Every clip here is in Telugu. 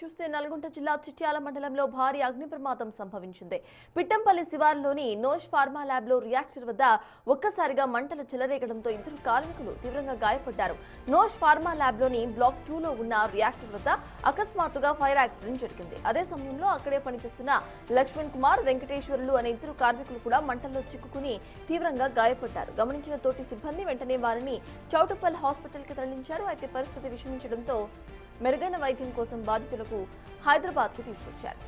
చూస్తే నల్గొండ జిల్లా చిట్యాల మండలంలో భారీ అగ్ని ప్రమాదం సంభవించింది. పిట్టంపల్లి శివారులోని నోష్ ఫార్మా ల్యాబ్ లో రియాక్టర్ వద్ద ఒక్కసారిగా మంటలు చెలరేగడంతో ఇద్దరు కార్మికులు తీవ్రంగా గాయపడ్డారు. నోష్ ఫార్మా ల్యాబ్ లోని బ్లాక్ 2 లో ఉన్న రియాక్టర్ వద్ద అకస్మాత్తుగా ఫైర్ యాక్సిడెంట్ జరిగింది. అదే సమయంలో అక్కడే పనిచేస్తున్న లక్ష్మణ్ కుమార్, వెంకటేశ్వర్లు అనే ఇద్దరు కార్మికులు కూడా మంటల్లో చిక్కుకుని తీవ్రంగా గాయపడ్డారు. గమనించిన తోటి సిబ్బంది వెంటనే వారిని చౌటుప్పల్ హాస్పిటల్ కి తరలించారు. అయితే పరిస్థితి విషమించడంతో మెరుగైన వైద్యం కోసం బాధితులకు హైదరాబాద్ కు తీసుకొచ్చారు.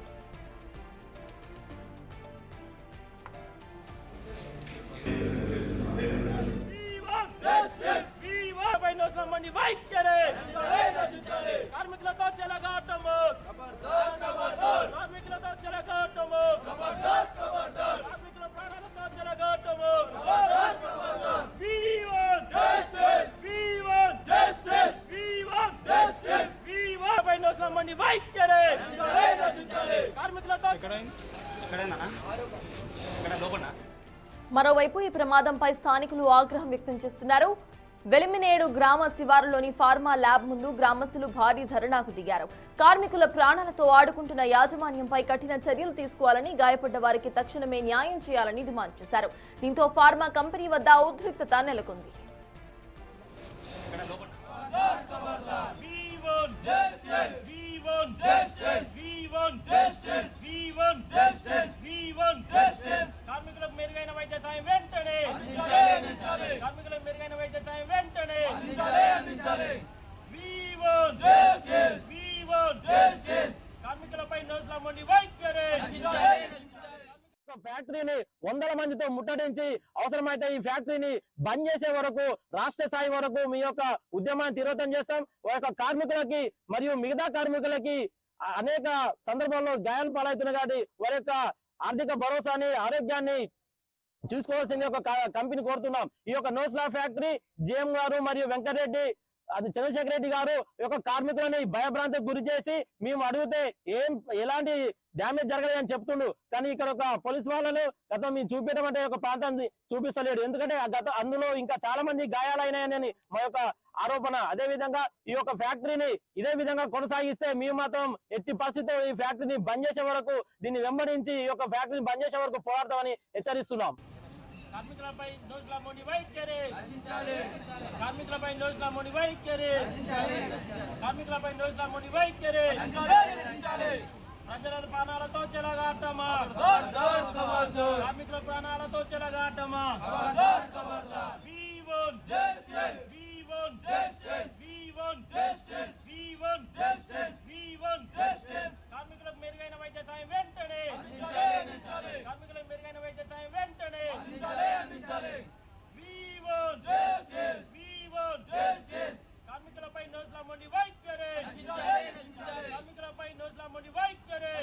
మరోవైపు ఈ ప్రమాదంపై స్థానికులు ఆగ్రహం వ్యక్తం చేస్తున్నారు. వెలిమినేడు గ్రామ శివారులోని ఫార్మా ల్యాబ్ ముందు గ్రామస్తులు భారీ ధర్నాకు దిగారు. కార్మికుల ప్రాణాలతో ఆడుకుంటున్న యాజమాన్యంపై కఠిన చర్యలు తీసుకోవాలని, గాయపడ్డ వారికి తక్షణమే న్యాయం చేయాలని డిమాండ్ చేశారు. దీంతో ఫార్మా కంపెనీ వద్ద ఉద్రిక్తత నెలకొంది. కార్మికులకు మెరుగైన వైద్య సాయం వెంటనే కార్మికులకు మెరుగైన వైద్య సాయం వెంటనే కార్మికులపై నోస్ల మొండి వైఖరి. ఫ్యాక్టరీని వందల మందితో ముట్టడించి అవసరమైతే ఈ ఫ్యాక్టరీని బంద్ చేసే వరకు, రాష్ట్ర స్థాయి వరకు మీ యొక్క ఉద్యమాన్ని తీవ్రతం చేస్తాం. వారి యొక్క కార్మికులకి మరియు మిగతా కార్మికులకి అనేక సందర్భాల్లో గాయాలు పాలవుతున్నాయి కాబట్టి వారి యొక్క ఆర్థిక భరోసాని, ఆరోగ్యాన్ని చూసుకోవాల్సింది ఒక కంపెనీ కోరుతున్నాం. ఈ యొక్క నోస్లా ఫ్యాక్టరీ జిఎం గారు మరియు వెంకటరెడ్డి, అది చంద్రశేఖర్ రెడ్డి గారు యొక్క కార్మికులని భయభ్రాంతికి గురి చేసి మేము అడిగితే ఎలాంటి డ్యామేజ్ జరగలేదని చెప్తుండు. కానీ ఇక్కడ ఒక పోలీస్ వాళ్ళను గతం మేము చూపించమంటే ఒక ప్రాంతాన్ని చూపిస్తలేడు. ఎందుకంటే అందులో ఇంకా చాలా మంది గాయాలైనాయని మా యొక్క ఆరోపణ. అదే విధంగా ఈ యొక్క ఫ్యాక్టరీని ఇదే విధంగా కొనసాగిస్తే మేము మాత్రం ఎట్టి పరిస్థితిలో ఈ ఫ్యాక్టరీని బంద్ చేసే వరకు, దీన్ని వెంబడించి ఈ యొక్క ఫ్యాక్టరీని బంద్ చేసే వరకు పోరాడతామని హెచ్చరిస్తున్నాం. కార్మికులపై నోస్ల మొండి వైఖరి, కార్మికులపై నోస్ల మొండి వైఖరి, కార్మికులపై నోస్ల మొండి వైఖరి. ప్రజల ప్రాణాలతో చెలగాటమా, కార్మికుల ప్రాణాలతో చెలగాటమా. కార్మికులకు మెరుగైన వైద్య సాయం వెంటనే కార్మికులకు మెరుగైన వైద్య సాయం వెంటనే. కార్మికులపై నోస్ల మొండి వైఖరి, కార్మికులపై నోస్ల మొండి వైఖరి.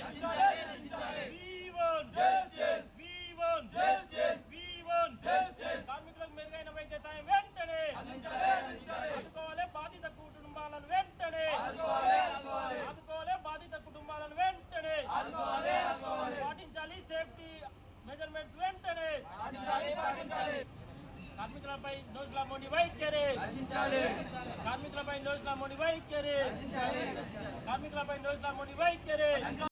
కార్మికులకు మెరుగైన వైద్య సాయం వెంటనే ఆదుకోవాలి. బాధిత కుటుంబాలను వెంటనే ఆదుకోవాలి. బాధిత కుటుంబాలను వెంటనే పాటించాలి. సేఫ్టీ మెజర్మెంట్స్ వెంటనే కార్మికులపై నోస్ల మొండి వైఖరి, కార్మికులపై నోస్ల మొండి వైఖరి, కార్మికులపై నోస్ల మొండి వైఖరి.